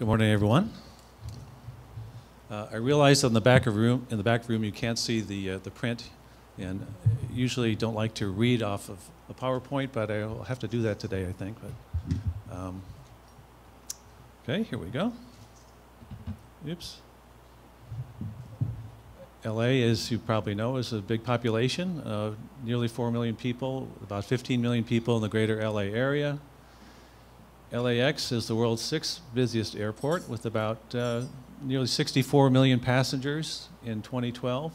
Good morning, everyone. I realize in the back of room you can't see the print, and usually don't like to read off of a PowerPoint, but I'll have to do that today, I think. But okay, here we go. Oops. LA, as you probably know, is a big population, nearly 4 million people, about 15 million people in the greater LA area. LAX is the world's 6th busiest airport with about nearly 64 million passengers in 2012.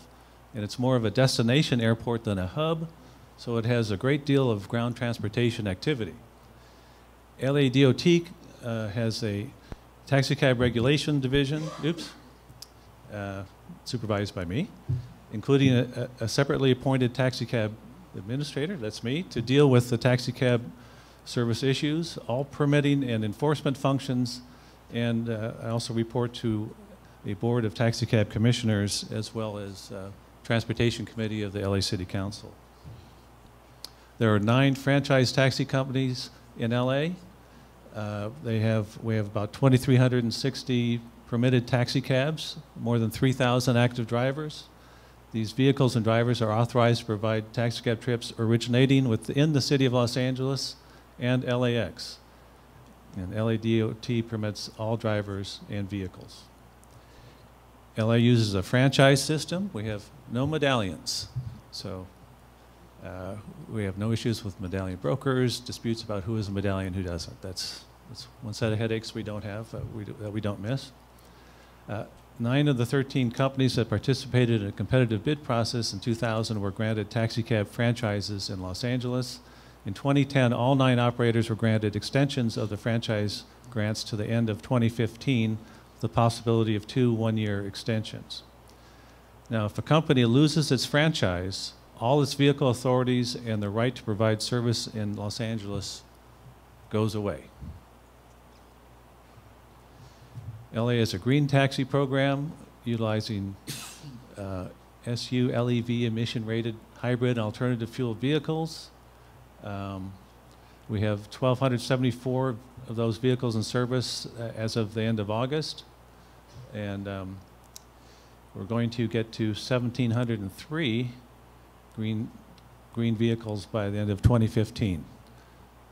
And it's more of a destination airport than a hub, so it has a great deal of ground transportation activity. LA DOT has a taxicab regulation division, supervised by me, including a separately appointed taxicab administrator, that's me, to deal with the taxicab service issues, all permitting and enforcement functions, and I also report to a board of taxicab commissioners as well as Transportation Committee of the LA City Council. There are 9 franchise taxi companies in LA. We have about 2,360 permitted taxi cabs, more than 3,000 active drivers. These vehicles and drivers are authorized to provide taxicab trips originating within the city of Los Angeles and LAX. And LA DOT permits all drivers and vehicles. LA uses a franchise system. We have no medallions. So we have no issues with medallion brokers, disputes about who is a medallion, who doesn't. That's one set of headaches we don't have, that we don't miss. 9 of the 13 companies that participated in a competitive bid process in 2000 were granted taxicab franchises in Los Angeles. In 2010, all 9 operators were granted extensions of the franchise grants to the end of 2015, with the possibility of 2 one-year extensions. Now, if a company loses its franchise, all its vehicle authorities and the right to provide service in Los Angeles goes away. LA has a green taxi program utilizing SU-LEV emission-rated hybrid and alternative fuel vehicles. We have 1,274 of those vehicles in service as of the end of August, and we're going to get to 1,703 green vehicles by the end of 2015.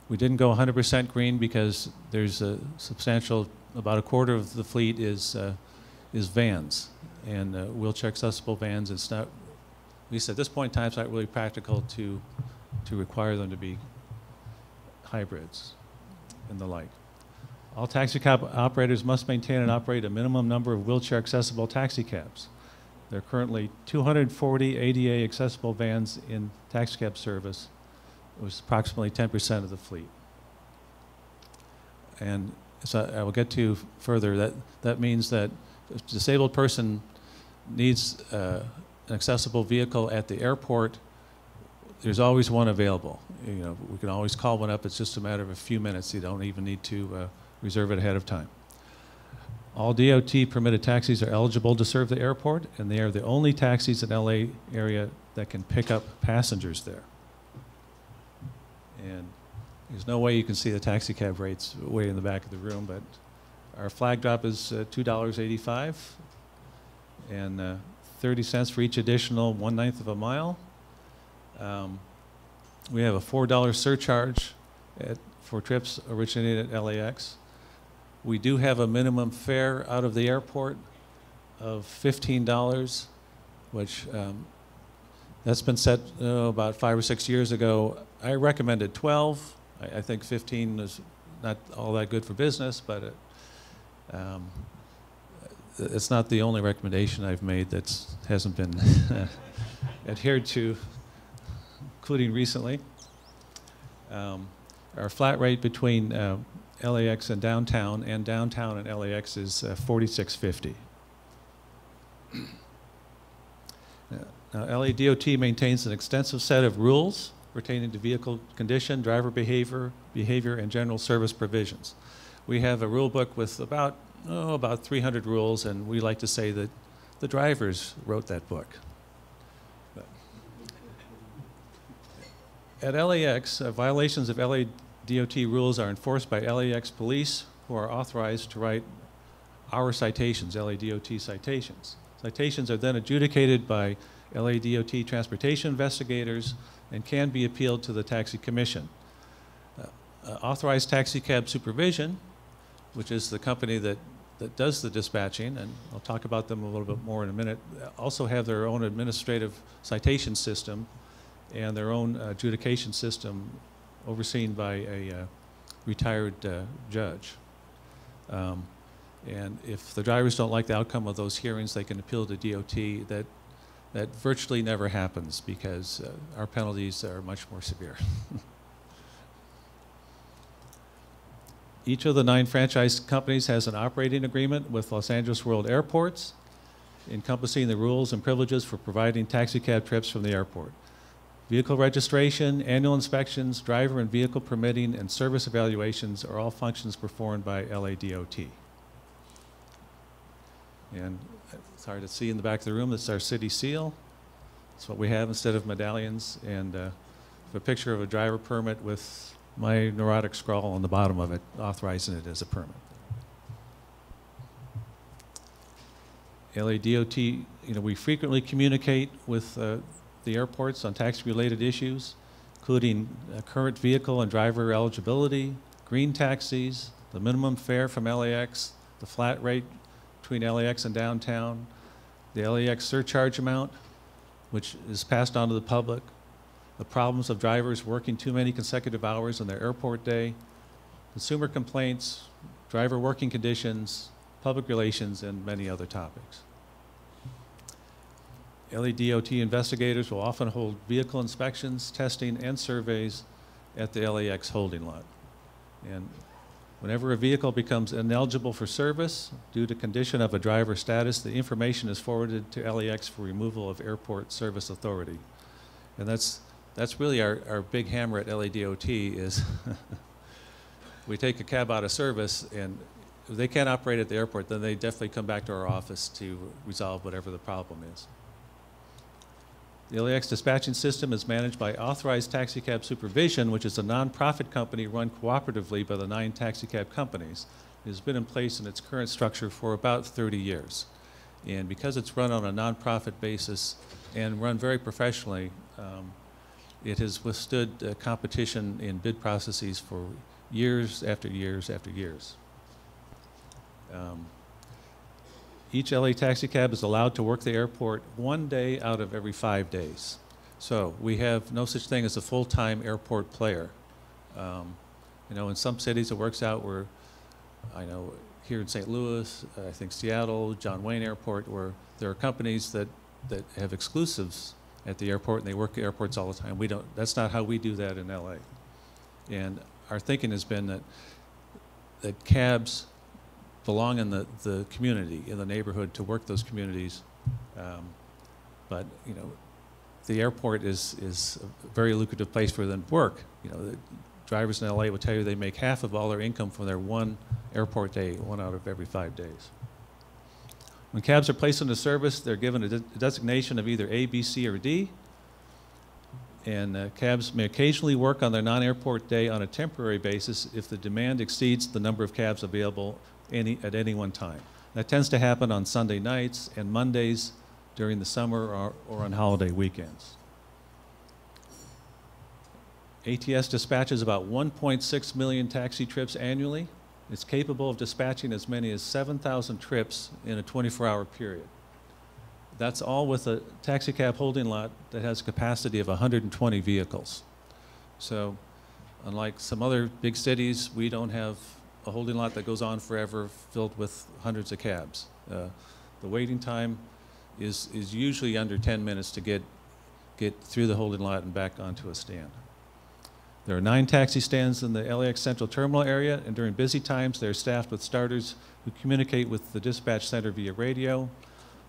We didn't go 100% green because there's a substantial, about a quarter of the fleet is vans, and wheelchair accessible vans. It's not, at least at this point in time, it's not really practical to require them to be hybrids and the like. All taxicab operators must maintain and operate a minimum number of wheelchair accessible taxicabs. There are currently 240 ADA accessible vans in taxicab service, which is approximately 10% of the fleet. And so I will get to further, that means that if a disabled person needs an accessible vehicle at the airport, there's always one available. You know, we can always call one up. It's just a matter of a few minutes. You don't even need to reserve it ahead of time. All DOT permitted taxis are eligible to serve the airport, and they are the only taxis in LA area that can pick up passengers there. And there's no way you can see the taxi cab rates way in the back of the room, but our flag drop is $2.85 and 30 cents for each additional 1/9 of a mile. We have a $4 surcharge for trips originating at LAX. We do have a minimum fare out of the airport of $15, which that's been set about 5 or 6 years ago. I recommended 12. I think 15 is not all that good for business, but it's not the only recommendation I've made that hasn't been adhered to, including recently. Our flat rate between LAX and downtown and LAX is $46.50. Now, LA DOT maintains an extensive set of rules pertaining to vehicle condition, driver behavior, and general service provisions. We have a rule book with about 300 rules, and we like to say that the drivers wrote that book. At LAX, violations of LA DOT rules are enforced by LAX police, who are authorized to write our citations, LADOT citations. Citations are then adjudicated by LADOT transportation investigators and can be appealed to the Taxi Commission. Authorized taxi cab supervision, which is the company that does the dispatching, and I'll talk about them a little bit more in a minute, also have their own administrative citation system and their own adjudication system overseen by a retired judge. And if the drivers don't like the outcome of those hearings, they can appeal to DOT. That virtually never happens because our penalties are much more severe. Each of the 9 franchise companies has an operating agreement with Los Angeles World Airports, encompassing the rules and privileges for providing taxi cab trips from the airport. Vehicle registration, annual inspections, driver and vehicle permitting, and service evaluations are all functions performed by LADOT. And it's hard to see in the back of the room, that's our city seal. That's what we have instead of medallions, and a picture of a driver permit with my neurotic scrawl on the bottom of it, authorizing it as a permit. LADOT, we frequently communicate with the airports on taxi-related issues, including current vehicle and driver eligibility, green taxis, the minimum fare from LAX, the flat rate between LAX and downtown, the LAX surcharge amount, which is passed on to the public, the problems of drivers working too many consecutive hours on their airport day, consumer complaints, driver working conditions, public relations, and many other topics. LADOT investigators will often hold vehicle inspections, testing, and surveys at the LAX holding lot. And whenever a vehicle becomes ineligible for service due to condition of a driver status, the information is forwarded to LAX for removal of Airport Service Authority. And that's really our big hammer at LADOT is we take a cab out of service, and if they can't operate at the airport, then they definitely come back to our office to resolve whatever the problem is. The LAX dispatching system is managed by Authorized Taxi Cab Supervision, which is a nonprofit company run cooperatively by the 9 taxi cab companies. It has been in place in its current structure for about 30 years. And because it's run on a nonprofit basis and run very professionally, it has withstood competition in bid processes for years after years after years. Each LA taxi cab is allowed to work the airport 1 day out of every 5 days. So we have no such thing as a full-time airport player. In some cities it works out where, I know here in St. Louis, I think Seattle, John Wayne Airport, where there are companies that have exclusives at the airport and they work at airports all the time. That's not how we do that in LA. And our thinking has been that cabs belong in the community, in the neighborhood, to work those communities. But the airport is a very lucrative place for them to work. The drivers in LA will tell you they make half of all their income from their 1 airport day, 1 out of every 5 days. When cabs are placed into service, they're given a designation of either A, B, C, or D. And cabs may occasionally work on their non-airport day on a temporary basis if the demand exceeds the number of cabs available at any one time. That tends to happen on Sunday nights and Mondays during the summer or on holiday weekends. ATS dispatches about 1.6 million taxi trips annually. It's capable of dispatching as many as 7,000 trips in a 24-hour period. That's all with a taxi cab holding lot that has a capacity of 120 vehicles. So unlike some other big cities, we don't have a holding lot that goes on forever filled with hundreds of cabs. The waiting time is usually under 10 minutes to get through the holding lot and back onto a stand. There are 9 taxi stands in the LAX Central Terminal area, and during busy times they're staffed with starters who communicate with the dispatch center via radio.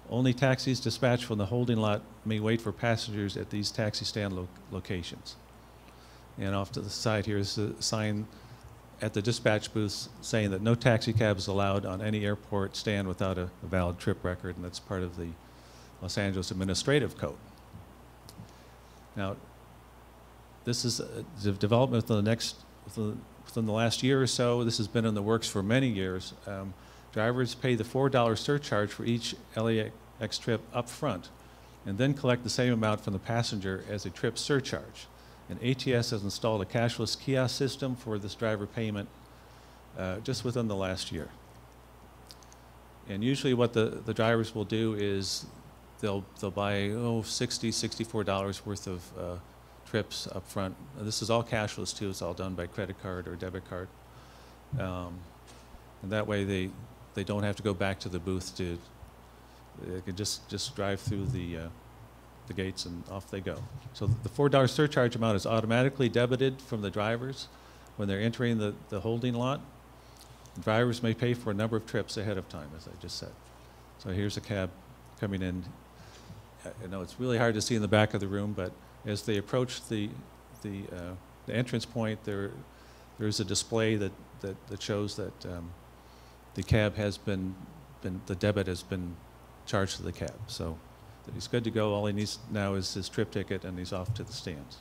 Only taxis dispatched from the holding lot may wait for passengers at these taxi stand locations. And off to the side here is a sign at the dispatch booths saying that no taxi cab is allowed on any airport stand without a valid trip record, and that's part of the Los Angeles Administrative Code. Now, this is a development within the last year or so. This has been in the works for many years. drivers pay the $4 surcharge for each LAX trip up front and then collect the same amount from the passenger as a trip surcharge. And ATS has installed a cashless kiosk system for this driver payment just within the last year. And usually what the drivers will do is they'll buy $60, $64 worth of trips up front. This is all cashless too. It's all done by credit card or debit card. And that way they don't have to go back to the booth they can just drive through the gates and off they go. So the $4 surcharge amount is automatically debited from the drivers when they're entering the holding lot. Drivers may pay for a number of trips ahead of time, as I just said. So here's a cab coming in. I know it's really hard to see in the back of the room, but as they approach the entrance point, there's a display that shows that the cab has been the debit has been charged to the cab. So he's good to go. All he needs now is his trip ticket, and he's off to the stands.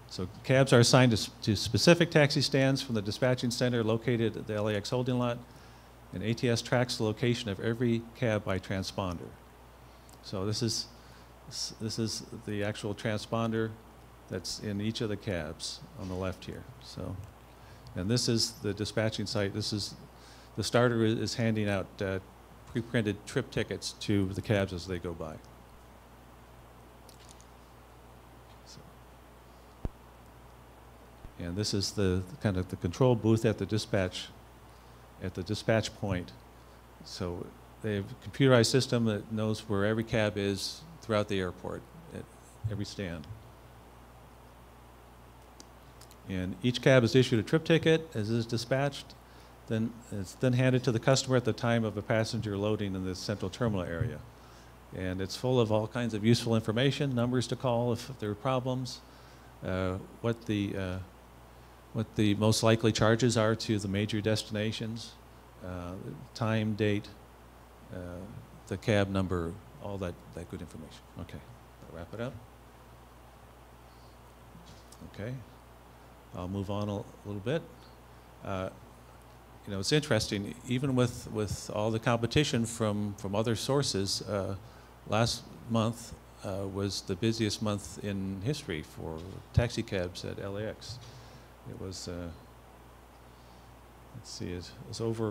So cabs are assigned to specific taxi stands from the dispatching center located at the LAX holding lot, and ATS tracks the location of every cab by transponder. So this is the actual transponder that's in each of the cabs on the left here. So, and this is the dispatching site. This is the starter is handing out pre-printed trip tickets to the cabs as they go by. And this is the kind of the control booth at the dispatch point. So they have a computerized system that knows where every cab is throughout the airport at every stand. And each cab is issued a trip ticket as is dispatched. Then it's then handed to the customer at the time of a passenger loading in the central terminal area. And it's full of all kinds of useful information, numbers to call if there are problems, what the most likely charges are to the major destinations, time, date, the cab number, all that good information. Okay, I'll wrap it up. Okay, I'll move on a little bit. You know, it's interesting, even with all the competition from other sources, last month was the busiest month in history for taxi cabs at LAX. It was, let's see, it was over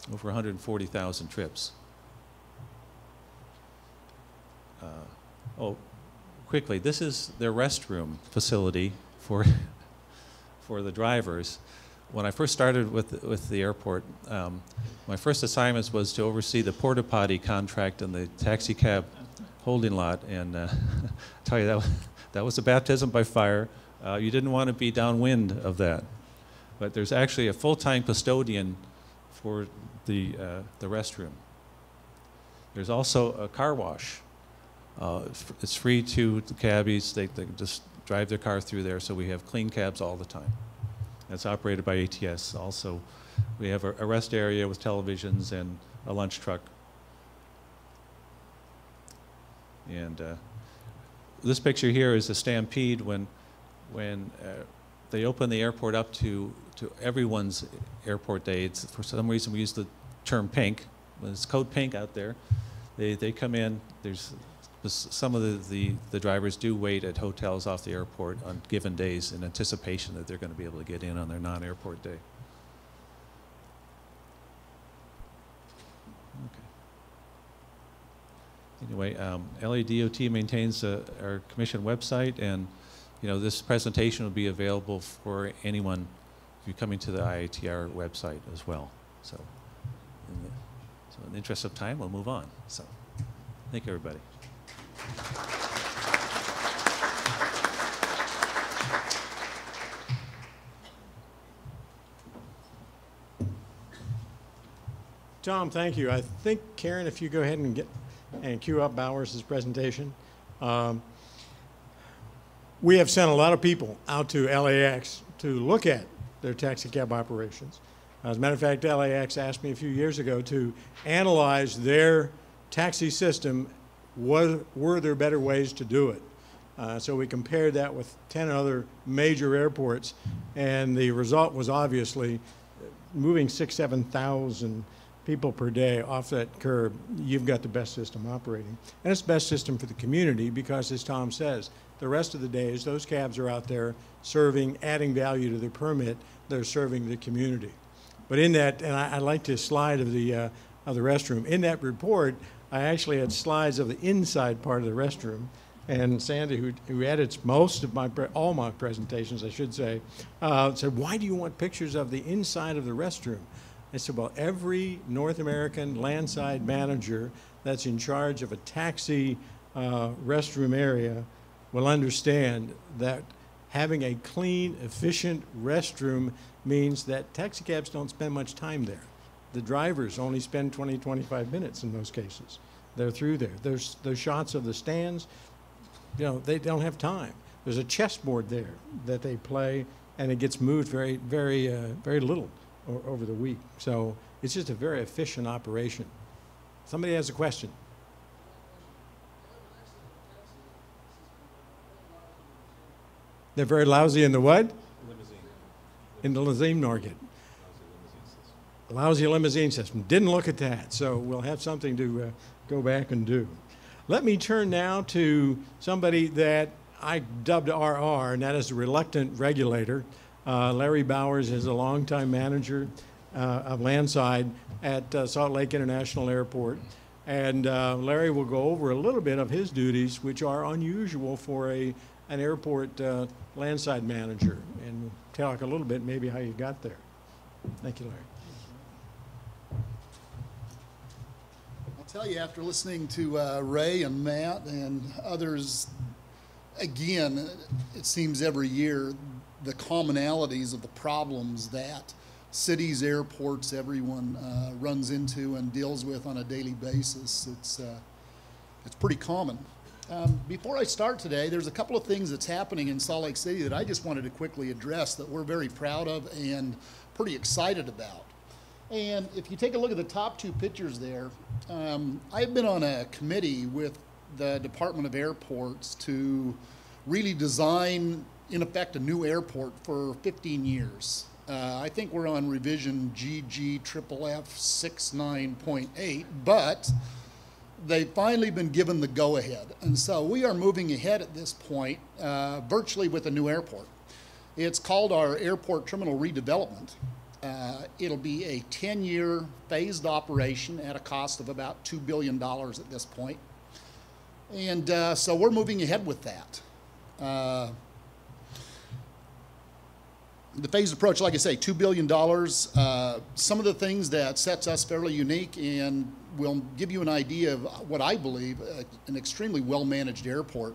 140,000 trips. Oh, quickly, this is their restroom facility for the drivers. When I first started with the airport, my first assignment was to oversee the porta potty contract in the taxi cab holding lot, and I tell you that was a baptism by fire. You didn't want to be downwind of that, but there's actually a full-time custodian for the restroom. There's also a car wash. It's free to the cabbies. They just drive their car through there, so we have clean cabs all the time. That's operated by ATS. Also, we have a rest area with televisions and a lunch truck. And this picture here is a stampede when they open the airport up to everyone's airport day. For some reason, we use the term pink. When it's code pink out there, they come in. There's some of the drivers do wait at hotels off the airport on given days in anticipation that they're going to be able to get in on their non-airport day. Okay. Anyway, LADOT maintains our commission website, and you know, this presentation will be available for anyone if you're coming to the IATR website as well. So in the interest of time, we'll move on. So thank you, everybody. Tom, thank you. I think, Karen, if you go ahead and queue up Bowers' presentation. We have sent a lot of people out to LAX to look at their taxi cab operations. As a matter of fact, LAX asked me a few years ago to analyze their taxi system. Were there better ways to do it? So we compared that with 10 other major airports, and the result was obviously moving 6,000, 7,000 people per day off that curb, you've got the best system operating. And it's the best system for the community because, as Tom says, the rest of the days, those cabs are out there serving, adding value to their permit, they're serving the community. But in that, and I liked his slide of the restroom. In that report, I actually had slides of the inside part of the restroom. And Sandy, who edits most of all my presentations, I should say, said, "Why do you want pictures of the inside of the restroom?" I said, "Well, every North American landside manager that's in charge of a taxi restroom area will understand that having a clean, efficient restroom means that taxi cabs don't spend much time there. The drivers only spend 20, 25 minutes in most cases. They're through there. There's shots of the stands. You know, they don't have time. There's a chessboard there that they play, and it gets moved very, very, very little over the week. So it's just a very efficient operation." Somebody has a question. They're very lousy in the what? Limousine. In the limousine market. Lousy limousine system. Didn't look at that, so we'll have something to go back and do. Let me turn now to somebody that I dubbed RR, and that is a reluctant regulator. Larry Bowers is a longtime manager of landside at Salt Lake International Airport. And Larry will go over a little bit of his duties, which are unusual for an airport landside manager. And we'll talk a little bit maybe how you got there. Thank you, Larry. I'll tell you, after listening to Ray and Matt and others, again, it seems every year the commonalities of the problems that cities, airports, everyone runs into and deals with on a daily basis. It's pretty common. Before I start today, there's a couple of things that's happening in Salt Lake City that I just wanted to quickly address that we're very proud of and pretty excited about. And if you take a look at the top two pictures there, I've been on a committee with the Department of Airports to really design, in effect, a new airport for 15 years. I think we're on revision GGFFF 69.8, but they've finally been given the go-ahead. And so we are moving ahead at this point, virtually with a new airport. It's called our Airport Terminal Redevelopment. It'll be a 10-year phased operation at a cost of about $2 billion at this point. And so we're moving ahead with that. The phased approach, like I say, $2 billion. Some of the things that sets us fairly unique and will give you an idea of what I believe an extremely well-managed airport.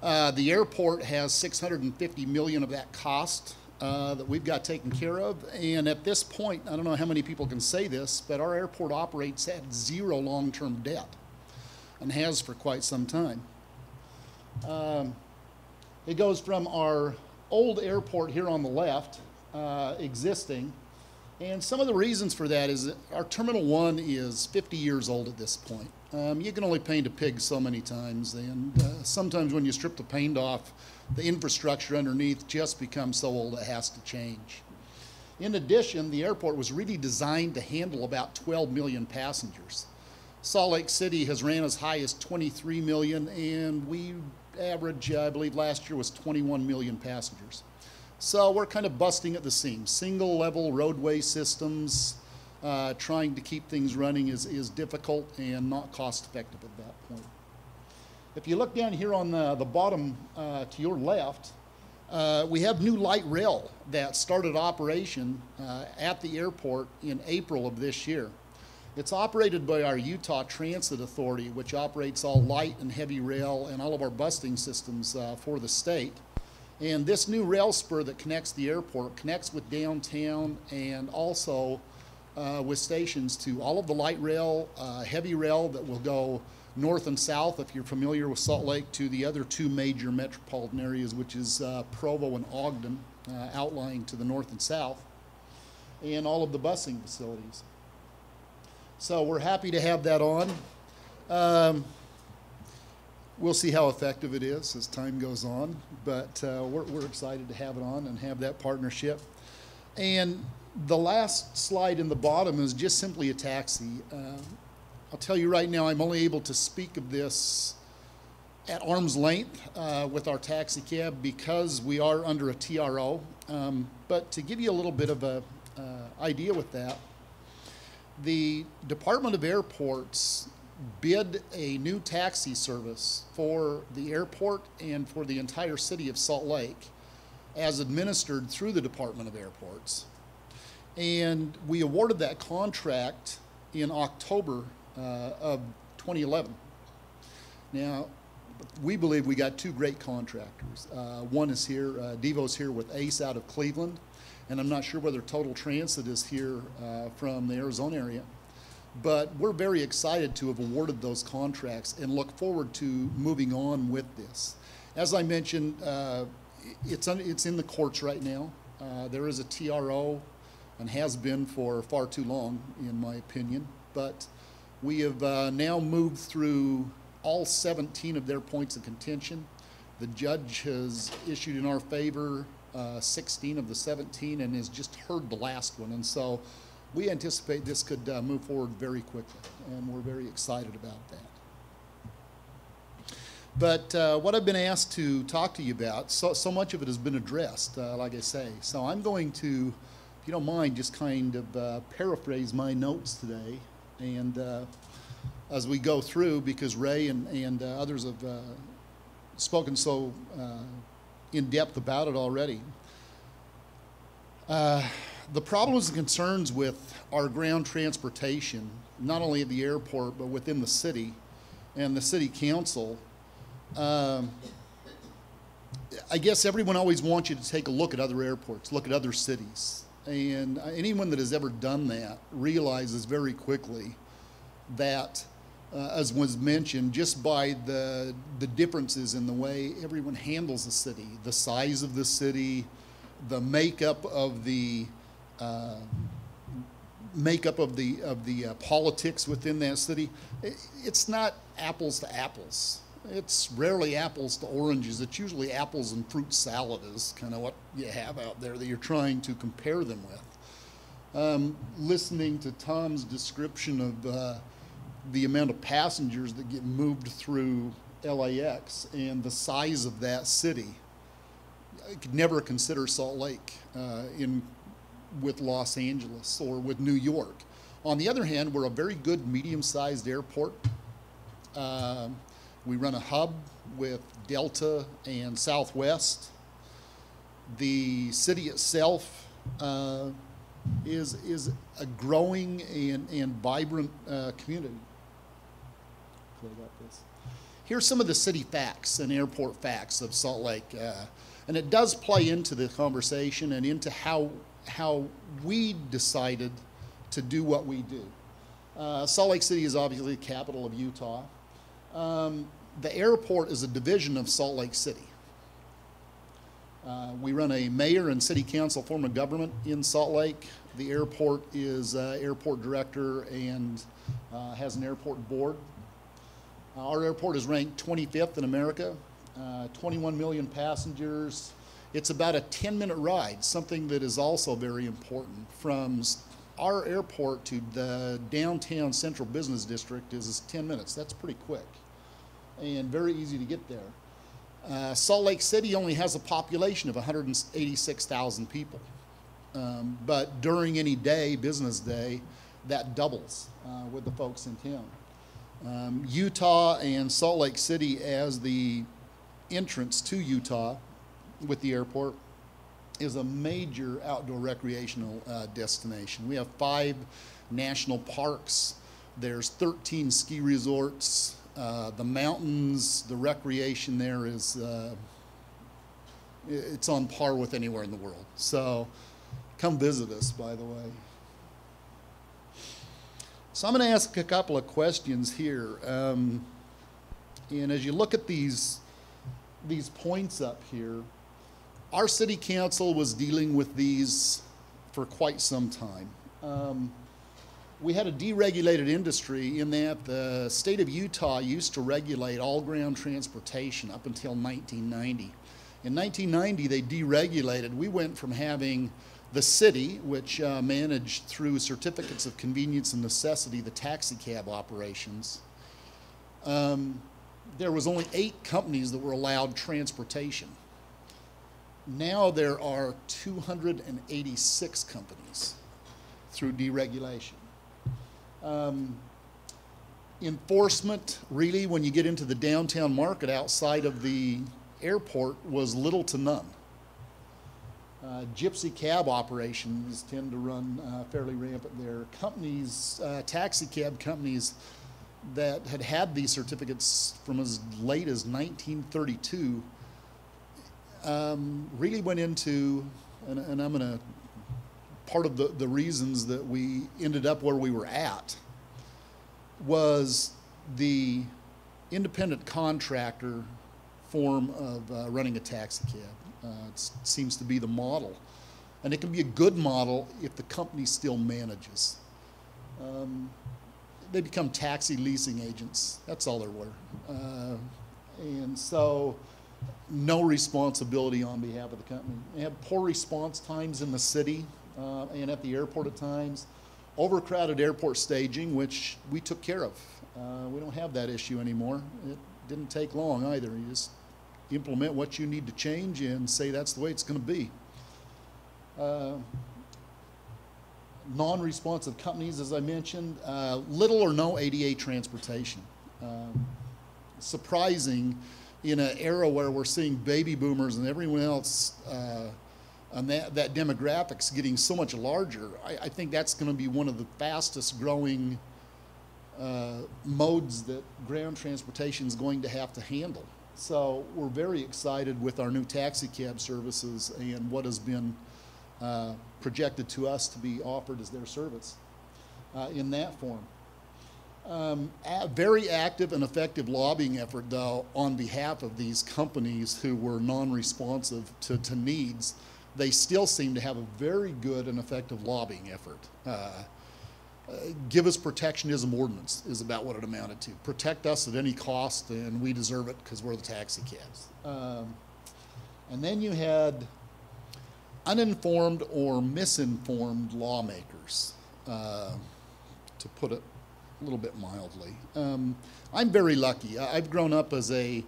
The airport has $650 million of that cost that we've got taken care of. And at this point, I don't know how many people can say this, but our airport operates at zero long-term debt and has for quite some time. It goes from our old airport here on the left, existing, and some of the reasons for that is that our Terminal 1 is 50 years old at this point. You can only paint a pig so many times, and sometimes when you strip the paint off, the infrastructure underneath just becomes so old it has to change. In addition, the airport was really designed to handle about 12 million passengers. Salt Lake City has ran as high as 23 million, and we average, I believe last year was 21 million passengers. So we're kind of busting at the seams. Single level roadway systems, trying to keep things running is difficult and not cost effective at that point. If you look down here on the bottom to your left, we have new light rail that started operation at the airport in April of this year. It's operated by our Utah TransAd Authority, which operates all light and heavy rail and all of our busing systems for the state. And this new rail spur that connects the airport connects with downtown and also with stations to all of the light rail, heavy rail that will go north and south, if you're familiar with Salt Lake, to the other two major metropolitan areas, which is Provo and Ogden, outlying to the north and south, and all of the busing facilities. So we're happy to have that on. We'll see how effective it is as time goes on, but we're excited to have it on and have that partnership. And the last slide in the bottom is just simply a taxi. I'll tell you right now, I'm only able to speak of this at arm's length with our taxi cab because we are under a TRO. But to give you a little bit of a idea with that, the Department of Airports bid a new taxi service for the airport and for the entire city of Salt Lake as administered through the Department of Airports. And we awarded that contract in October of 2011. Now, we believe we got two great contractors. One is here, Devo's here with Ace out of Cleveland, and I'm not sure whether Total Transit is here from the Arizona area. But we're very excited to have awarded those contracts and look forward to moving on with this. As I mentioned, it's in the courts right now. There is a TRO and has been for far too long, in my opinion. But we have now moved through all 17 of their points of contention. The judge has issued in our favor 16 of the 17 and has just heard the last one. And so we anticipate this could move forward very quickly, and we're very excited about that. But what I've been asked to talk to you about, so much of it has been addressed, like I say. So I'm going to, if you don't mind, just kind of paraphrase my notes today, and as we go through, because Ray and others have spoken so in depth about it already. The problems and concerns with our ground transportation, not only at the airport, but within the city and the city council, I guess everyone always wants you to take a look at other airports, look at other cities. And anyone that has ever done that realizes very quickly that, as was mentioned, just by the differences in the way everyone handles the city, the size of the city, the makeup of the politics within that city, it's not apples to apples. It's rarely apples to oranges. It's usually apples and fruit salad is kind of what you have out there that you're trying to compare them with. Listening to Tom's description of the amount of passengers that get moved through LAX and the size of that city, I could never consider Salt Lake with Los Angeles or with New York. On the other hand, we're a very good medium-sized airport. We run a hub with Delta and Southwest. The city itself is a growing and vibrant community. Here's some of the city facts and airport facts of Salt Lake. And it does play into the conversation and into how we decided to do what we do. Salt Lake City is obviously the capital of Utah. The airport is a division of Salt Lake City. We run a mayor and city council form of government in Salt Lake. The airport is airport director and has an airport board. Our airport is ranked 25th in America, 21 million passengers. It's about a 10-minute ride, something that is also very important. From our airport to the downtown central business district is 10 minutes. That's pretty quick and very easy to get there. Salt Lake City only has a population of 186,000 people. But during any day, business day, that doubles with the folks in town. Utah and Salt Lake City as the entrance to Utah with the airport is a major outdoor recreational destination. We have 5 national parks. There's 13 ski resorts. The mountains, the recreation there is, it's on par with anywhere in the world. So come visit us, by the way. So I'm going to ask a couple of questions here. And as you look at these points up here, our city council was dealing with these for quite some time. We had a deregulated industry in that the state of Utah used to regulate all ground transportation up until 1990. In 1990, they deregulated. We went from having The city, which managed through certificates of convenience and necessity the taxi cab operations, there was only 8 companies that were allowed transportation. Now there are 286 companies through deregulation. Enforcement, really, when you get into the downtown market outside of the airport, was little to none. Gypsy cab operations tend to run fairly rampant there. Companies, taxi cab companies that had these certificates from as late as 1932 really went into, and I'm going to, part of the reasons that we ended up where we were at was the independent contractor form of running a taxi cab. It seems to be the model. And it can be a good model if the company still manages. They become taxi leasing agents. That's all there were. And so no responsibility on behalf of the company. They have poor response times in the city and at the airport at times. Overcrowded airport staging, which we took care of. We don't have that issue anymore. It didn't take long either. You just implement what you need to change and say that's the way it's going to be. Non-responsive companies, as I mentioned, little or no ADA transportation. Surprising in an era where we're seeing baby boomers and everyone else, and that demographic's getting so much larger. I think that's going to be one of the fastest growing modes that ground transportation is going to have to handle. So we're very excited with our new taxi cab services and what has been projected to us to be offered as their service in that form. A very active and effective lobbying effort, though, on behalf of these companies who were non-responsive to needs. They still seem to have a very good and effective lobbying effort. Give us protectionism ordinance is about what it amounted to. Protect us at any cost, and we deserve it because we're the taxi cabs. And then you had uninformed or misinformed lawmakers, to put it a little bit mildly. I'm very lucky. I've grown up as a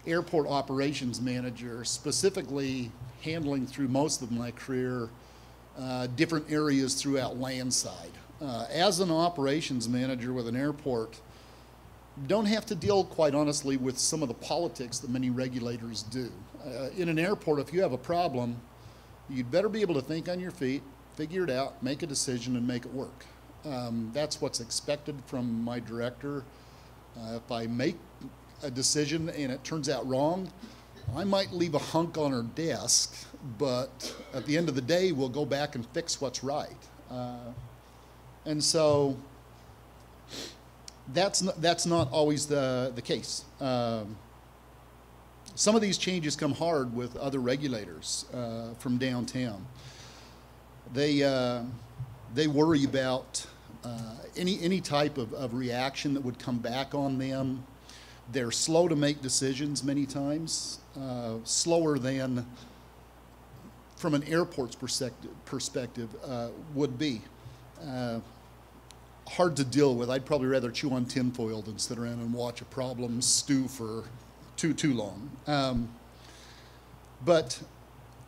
airport operations manager, specifically handling through most of my career different areas throughout landside. As an operations manager with an airport, don't have to deal, quite honestly, with some of the politics that many regulators do. In an airport, if you have a problem, you'd better be able to think on your feet, figure it out, make a decision, and make it work. That's what's expected from my director. If I make a decision and it turns out wrong, I might leave a hunk on her desk, but at the end of the day, we'll go back and fix what's right. And so that's not always the case. Some of these changes come hard with other regulators from downtown. They worry about any type of reaction that would come back on them. They're slow to make decisions many times, slower than from an airport's perspective would be. Hard to deal with. I'd probably rather chew on tinfoil than sit around and watch a problem stew for too long. But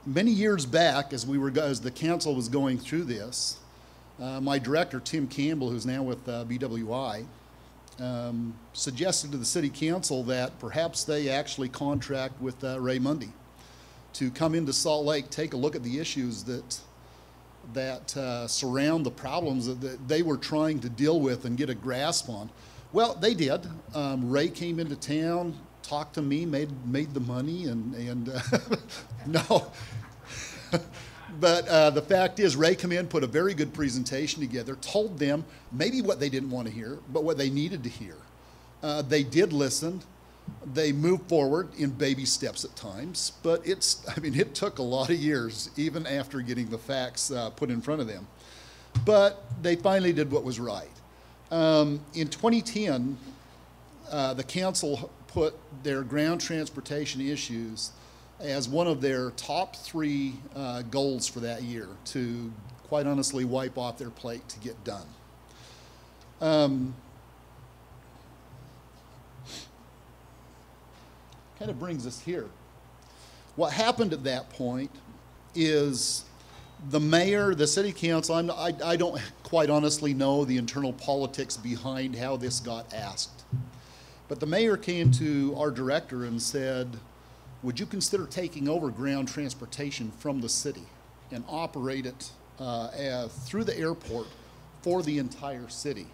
many years back, as the council was going through this, my director, Tim Campbell, who's now with BWI, suggested to the city council that perhaps they actually contract with Ray Mundy to come into Salt Lake, take a look at the issues that surround the problems that they were trying to deal with and get a grasp on. Well, they did. Ray came into town, talked to me, made the money, and no. But the fact is, Ray came in, put a very good presentation together, told them maybe what they didn't want to hear, but what they needed to hear. They did listen. They moved forward in baby steps at times, but it took a lot of years, even after getting the facts put in front of them. But they finally did what was right. In 2010, the council put their ground transportation issues as one of their top 3 goals for that year, to quite honestly wipe off their plate to get done. Kind of brings us here. What happened at that point is the mayor, the city council, I don't quite honestly know the internal politics behind how this got asked. But the mayor came to our director and said, would you consider taking over ground transportation from the city and operate it through the airport for the entire city?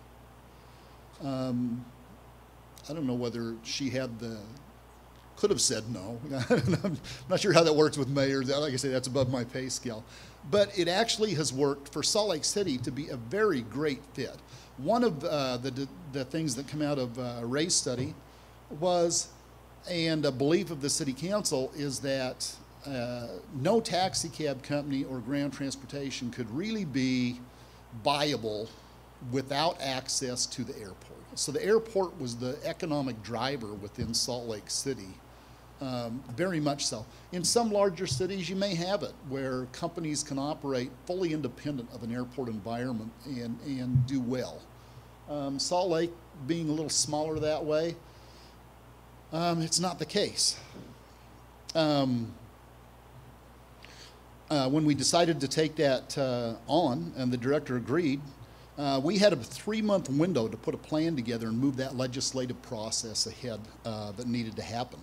I don't know whether she could have said no. I'm not sure how that works with mayors. Like I say, that's above my pay scale. But it actually has worked for Salt Lake City to be a very great fit. One of the things that come out of Ray's study was, and a belief of the city council, is that no taxi cab company or ground transportation could really be viable without access to the airport. So the airport was the economic driver within Salt Lake City, very much so. In some larger cities, you may have it where companies can operate fully independent of an airport environment and do well. Salt Lake being a little smaller that way, it's not the case. When we decided to take that on, and the director agreed, we had a 3-month window to put a plan together and move that legislative process ahead that needed to happen.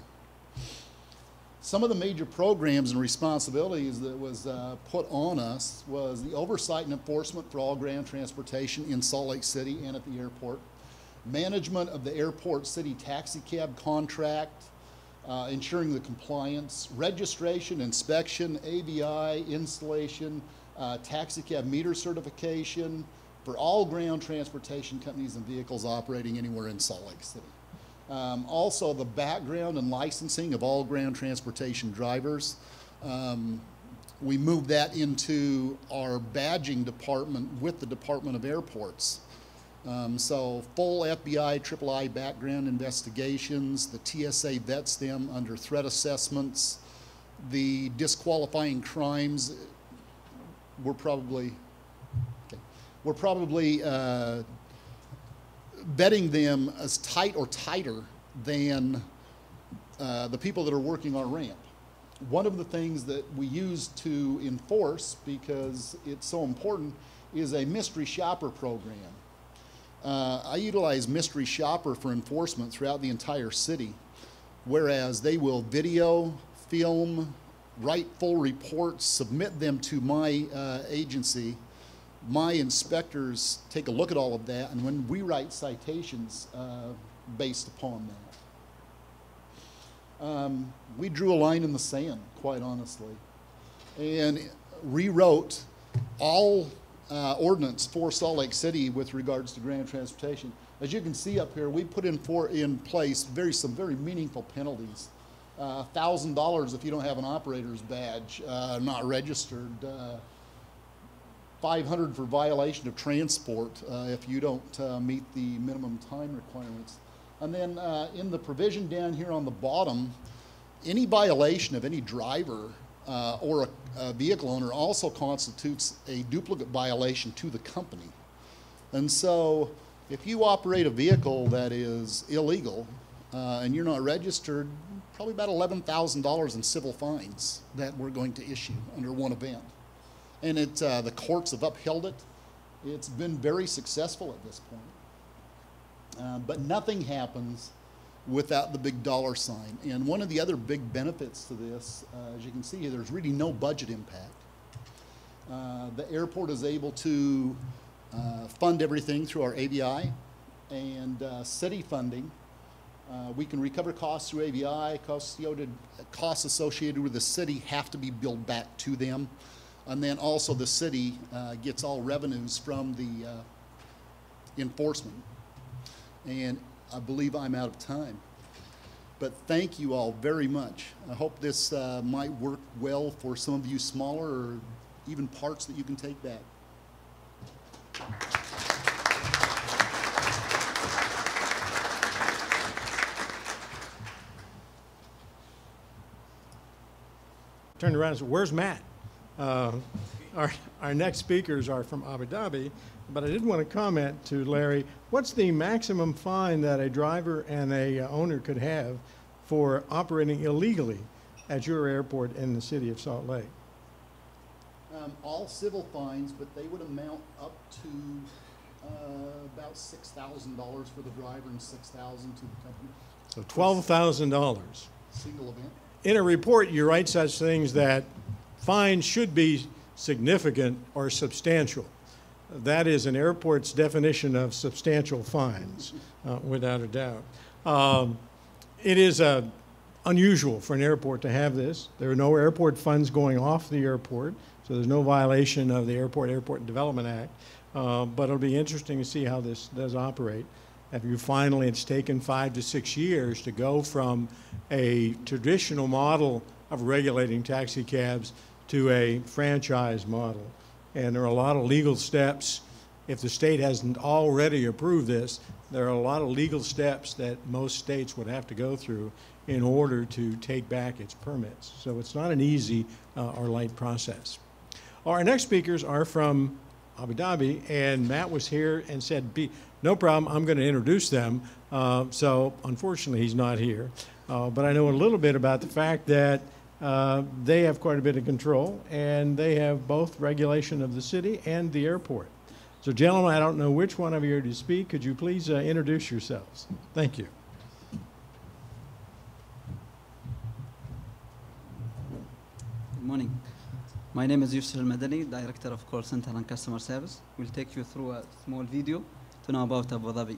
Some of the major programs and responsibilities that was put on us was the oversight and enforcement for all ground transportation in Salt Lake City and at the airport, management of the airport city taxi cab contract, ensuring the compliance, registration, inspection, ABI, installation, taxi cab meter certification for all ground transportation companies and vehicles operating anywhere in Salt Lake City. Also, the background and licensing of all ground transportation drivers. We moved that into our badging department with the Department of Airports. So full FBI, III background investigations, the TSA vets them under threat assessments, the disqualifying crimes, we're probably vetting them as tight or tighter than the people that are working our ramp. One of the things that we use to enforce, because it's so important, is a mystery shopper program. I utilize mystery shopper for enforcement throughout the entire city, whereas they will video, film, write full reports, submit them to my agency. My inspectors take a look at all of that, and when we write citations based upon that. We drew a line in the sand, quite honestly, and rewrote all ordinance for Salt Lake City with regards to ground transportation. As you can see up here, we put in place some very meaningful penalties. $1,000 if you don't have an operator's badge, not registered. $500 for violation of transport if you don't meet the minimum time requirements. And then in the provision down here on the bottom, any violation of any driver or a vehicle owner also constitutes a duplicate violation to the company. And so if you operate a vehicle that is illegal and you're not registered, probably about $11,000 in civil fines that we're going to issue under one event. And the courts have upheld it. It's been very successful at this point. But nothing happens without the big dollar sign. And one of the other big benefits to this, as you can see, there's really no budget impact. The airport is able to fund everything through our ABI and city funding. We can recover costs through ABI. Costs associated with the city have to be billed back to them. And then also the city gets all revenues from the enforcement. And I believe I'm out of time. But thank you all very much. I hope this might work well for some of you smaller or even parts that you can take back. turned around and said, "Where's Matt?" Our next speakers are from Abu Dhabi, but I did want to comment to Larry, what's the maximum fine that a driver and a owner could have for operating illegally at your airport in the city of Salt Lake? All civil fines, but they would amount up to about $6,000 for the driver and $6,000 to the company. So $12,000. Single event. In a report, you write such things that fines should be significant or substantial. That is an airport's definition of substantial fines, without a doubt. It is unusual for an airport to have this. There are no airport funds going off the airport, so there's no violation of the Airport Development Act. But it'll be interesting to see how this does operate. It's taken 5 to 6 years to go from a traditional model of regulating taxi cabs to a franchise model. And there are a lot of legal steps. If the state hasn't already approved this, there are a lot of legal steps that most states would have to go through in order to take back its permits. So it's not an easy or light process. Our next speakers are from Abu Dhabi, and Matt was here and said, no problem, I'm going to introduce them. So unfortunately, he's not here. But I know a little bit about the fact that they have quite a bit of control, and they have both regulation of the city and the airport. So gentlemen, I don't know which one of you are to speak. Could you please introduce yourselves? Thank you. Good morning. My name is Yousuf Madani, Director of Call Center and Customer Service. We'll take you through a small video to know about Abu Dhabi.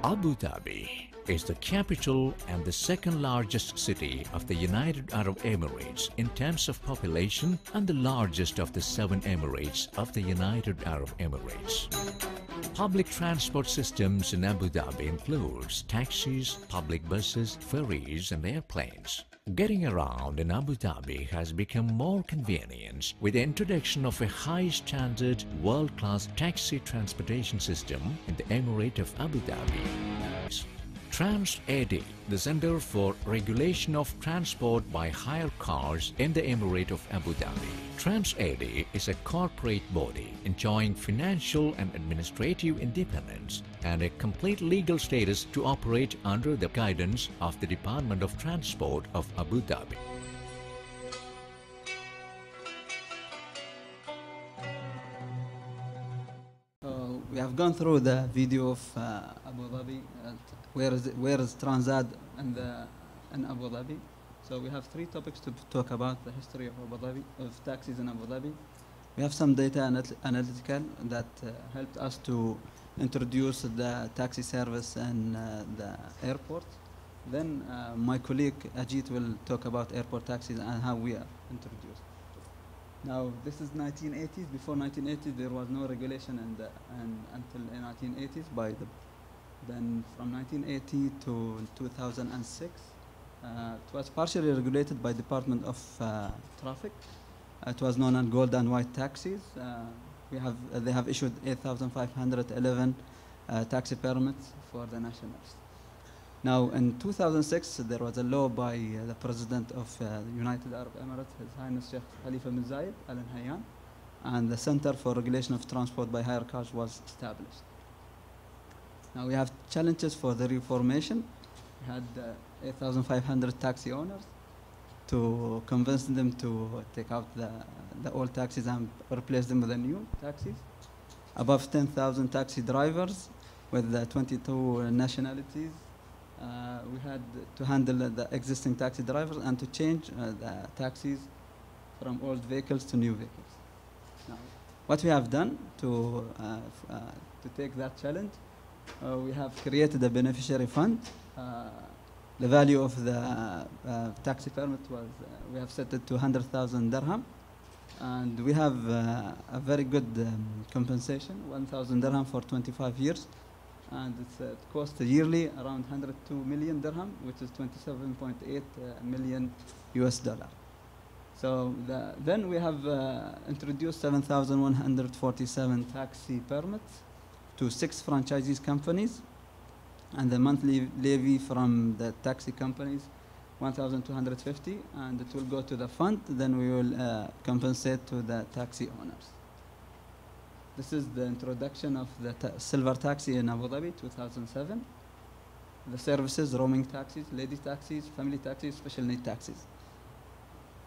Abu Dhabi is the capital and the second largest city of the United Arab Emirates in terms of population and the largest of the 7 emirates of the United Arab Emirates. Public transport systems in Abu Dhabi includes taxis, public buses, ferries and airplanes. Getting around in Abu Dhabi has become more convenient with the introduction of a high-standard, world-class taxi transportation system in the Emirate of Abu Dhabi. TransAd, the Center for Regulation of Transport by Hire Cars in the Emirate of Abu Dhabi. TransAd is a corporate body enjoying financial and administrative independence and a complete legal status to operate under the guidance of the Department of Transport of Abu Dhabi. We have gone through the video of Abu Dhabi. Where is TransAd in Abu Dhabi? So we have 3 topics to talk about: the history of Abu Dhabi, of taxis in Abu Dhabi. We have some data analytical that helped us to introduce the taxi service in the airport. Then my colleague Ajith will talk about airport taxis and how we are introduced. Now, this is 1980s. Before 1980s, there was no regulation until the 1980s. Then from 1980 to 2006, it was partially regulated by Department of Traffic. It was known as gold and white taxis. They have issued 8,511 taxi permits for the nationals. Now, in 2006, there was a law by the President of the United Arab Emirates, His Highness Sheikh Khalifa bin Zayed Al Nahyan, and the Center for Regulation of Transport by Hire Cars was established. Now, we have challenges for the reformation. We had 8,500 taxi owners to convince them to take out the old taxis and replace them with the new taxis. Above 10,000 taxi drivers with 22 nationalities. We had to handle the existing taxi drivers and to change the taxis from old vehicles to new vehicles. Now, what we have done to take that challenge, we have created a beneficiary fund. The value of the taxi permit was, we have set it to 100,000 dirham. And we have a very good compensation, 1,000 dirham for 25 years. And it costs yearly around 102 million dirham, which is 27.8 million US dollar. So then we have introduced 7,147 taxi permits to 6 franchisees companies, and the monthly levy from the taxi companies 1,250, and it will go to the fund. Then we will compensate to the taxi owners. This is the introduction of the silver taxi in Abu Dhabi, 2007. The services, roaming taxis, lady taxis, family taxis, special need taxis.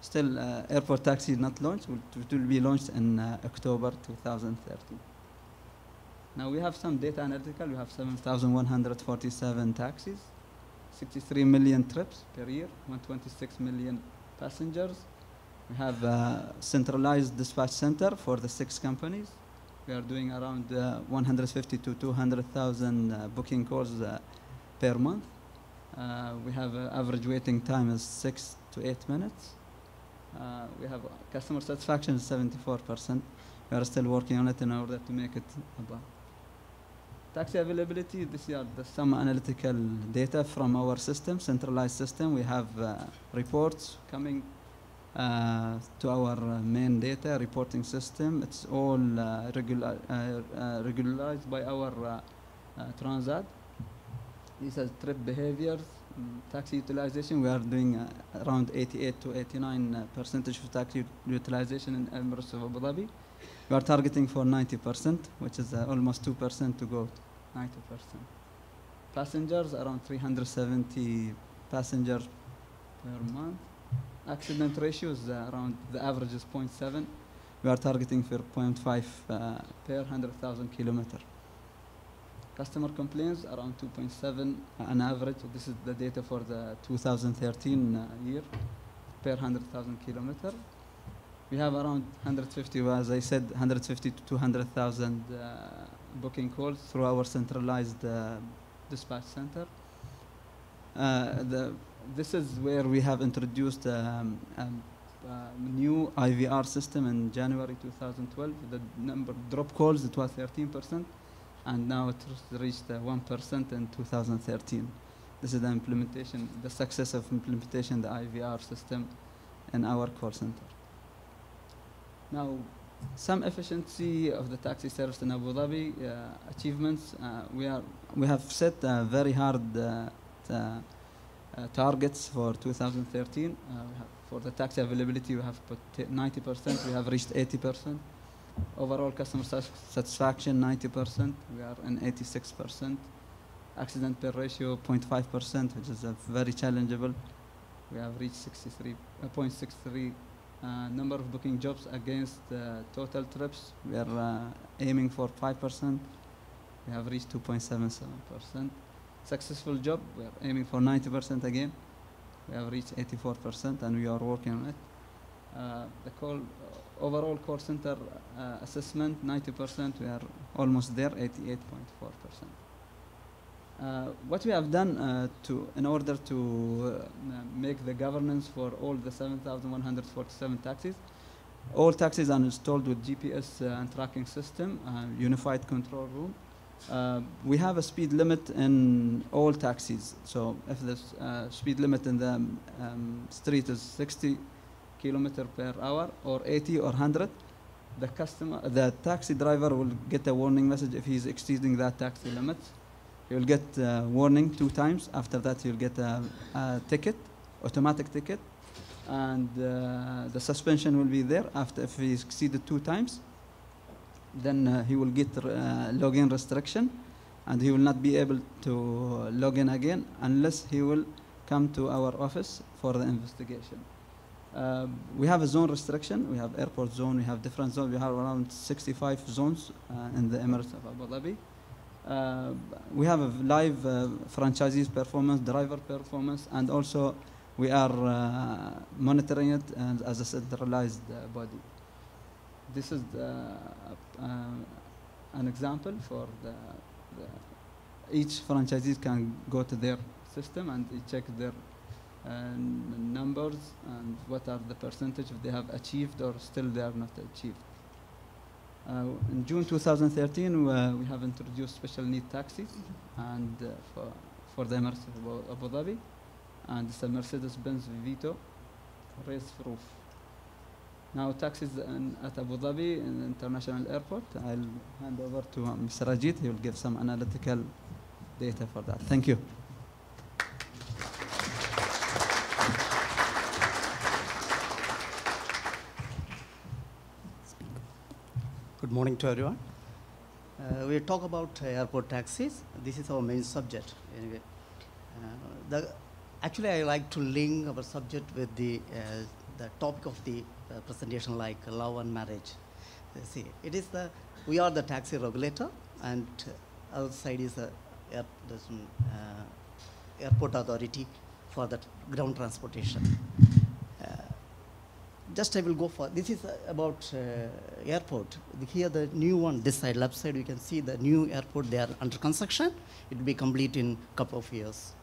Still, airport taxi is not launched. It will be launched in October 2013. Now we have some data analytical. We have 7,147 taxis, 63 million trips per year, 126 million passengers. We have a centralized dispatch center for the 6 companies. We are doing around 150 to 200,000 booking calls per month. We have average waiting time is 6 to 8 minutes. We have customer satisfaction is 74%. We are still working on it in order to make it above. Taxi availability, this is some analytical data from our system, centralized system. We have reports coming to our main data reporting system. It's all regularized by our TransAd. These are trip behaviors, taxi utilization. We are doing around 88 to 89% of taxi utilization in Emirates of Abu Dhabi. We are targeting for 90%, which is almost 2% to go to 90%. Passengers, around 370 passengers per month. Accident ratio is around, the average is 0.7. We are targeting for 0.5 per 100,000 kilometers. Customer complaints around 2.7 on average. This is the data for the 2013 year per 100,000 kilometers. We have around 150, as I said, 150 to 200,000 booking calls through our centralized dispatch center. This is where we have introduced a new IVR system in January 2012. The number of drop calls, it was 13%, and now it reached 1% in 2013. This is the implementation, the success of implementation the IVR system in our call center. Now, some efficiency of the taxi service in Abu Dhabi achievements. We have set very hard targets for 2013. For the taxi availability, we have put 90%. We have reached 80%. Overall customer satisfaction 90%. We are in 86%. Accident per ratio 0.5%, which is very challengeable. We have reached 63.63. Number of booking jobs against total trips, we are aiming for 5%. We have reached 2.77%. Successful job, we are aiming for 90% again. We have reached 84%, and we are working on it. The overall call center assessment, 90%. We are almost there, 88.4%. What we have done in order to make the governance for all the 7,147 taxis, All taxis are installed with GPS and tracking system, unified control room. We have a speed limit in all taxis. So if the speed limit in the street is 60 kilometers per hour or 80 or 100, the taxi driver will get a warning message if he's exceeding that taxi limit. He will get a warning 2 times. After that, he'll get a ticket, automatic ticket, and the suspension will be there after if he exceeded 2 times. Then he will get login restriction, and he will not be able to log in again unless he will come to our office for the investigation. We have a zone restriction. We have airport zone. We have different zones. We have around 65 zones in the Emirates of Abu Dhabi. We have a live franchisees performance, driver performance, and also we are monitoring it as a centralized body. This is an example for each franchisee can go to their system and check their numbers and what are the percentage if they have achieved or still they are not achieved. In June 2013, we have introduced special need taxis and for the Emirates of Abu Dhabi, and it's a Mercedes-Benz Vito race roof. Now taxis at Abu Dhabi in the International Airport. I'll hand over to Mr. Ajith. He will give some analytical data for that. Thank you. Good morning to everyone. We talk about airport taxis. This is our main subject. Anyway, actually, I like to link our subject with the topic of the presentation, like love and marriage. See, we are the taxi regulator, and outside is the airport authority for the ground transportation. Just I will go for, this is about airport. Here the new one, this side, left side, you can see the new airport, they are under construction. It will be complete in a couple of years.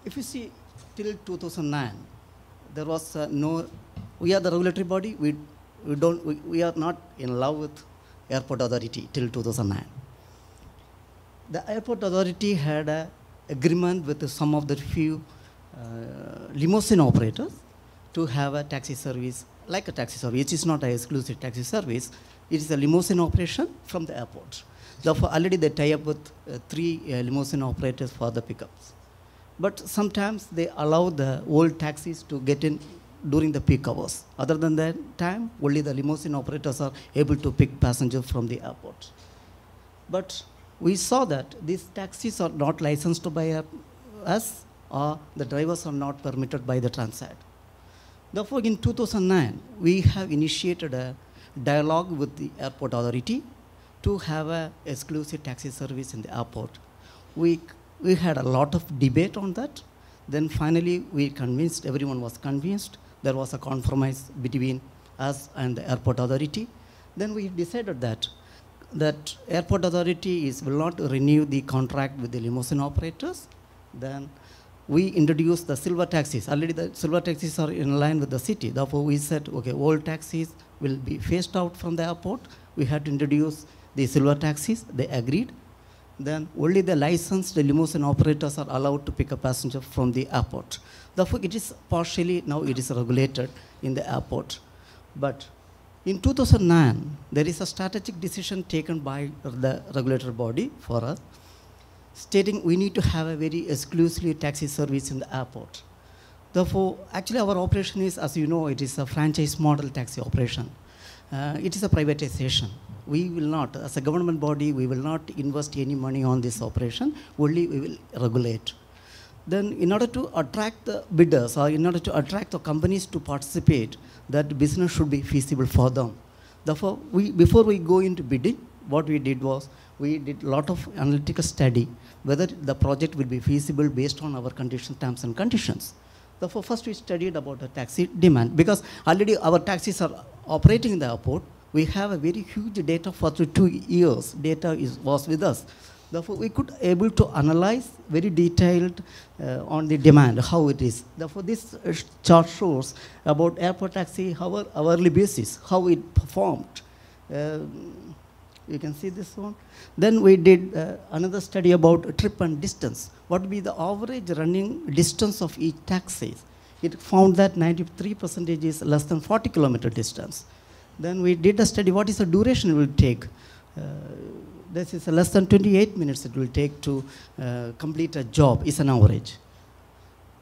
If you see, till 2009, there was no, we are the regulatory body, we are not in love with airport authority till 2009. The airport authority had an agreement with some of the few limousine operators to have a taxi service, like a taxi service. It is not an exclusive taxi service. It is a limousine operation from the airport. Therefore, already they tie up with 3 limousine operators for the pickups. But sometimes they allow the old taxis to get in during the peak hours. Other than that time, only the limousine operators are able to pick passengers from the airport. But we saw that these taxis are not licensed by us, or the drivers are not permitted by the TransAd. Therefore, in 2009, we have initiated a dialogue with the airport authority to have an exclusive taxi service in the airport. We had a lot of debate on that. Then finally, we convinced, everyone was convinced. There was a compromise between us and the airport authority. Then we decided that airport authority will not renew the contract with the limousine operators. Then we introduced the silver taxis. Already the silver taxis are in line with the city. Therefore, we said, okay, old taxis will be phased out from the airport. We had to introduce the silver taxis. They agreed. Then only the licensed limousine operators are allowed to pick a passenger from the airport. Therefore, it is partially, now it is regulated in the airport. But in 2009, there is a strategic decision taken by the regulatory body for us, stating we need to have a very exclusively taxi service in the airport. Therefore, actually our operation is, as you know, it is a franchise model taxi operation. It is a privatization. We will not, as a government body, we will not invest any money on this operation, only we will regulate. Then in order to attract the bidders, or in order to attract the companies to participate, that business should be feasible for them. Therefore, before we go into bidding, what we did was, we did a lot of analytical study whether the project will be feasible based on our condition, terms and conditions. Therefore, first we studied about the taxi demand, because already our taxis are operating in the airport. We have a very huge data for 2 years. Data was with us. Therefore, we could able to analyze very detailed on the demand, how it is. Therefore, this chart shows about airport taxi, hourly basis, how it performed. You can see this one. Then we did another study about trip and distance. What would be the average running distance of each taxi? It found that 93% is less than 40 kilometer distance. Then we did a study, what is the duration it will take? This is less than 28 minutes it will take to complete a job, is an average.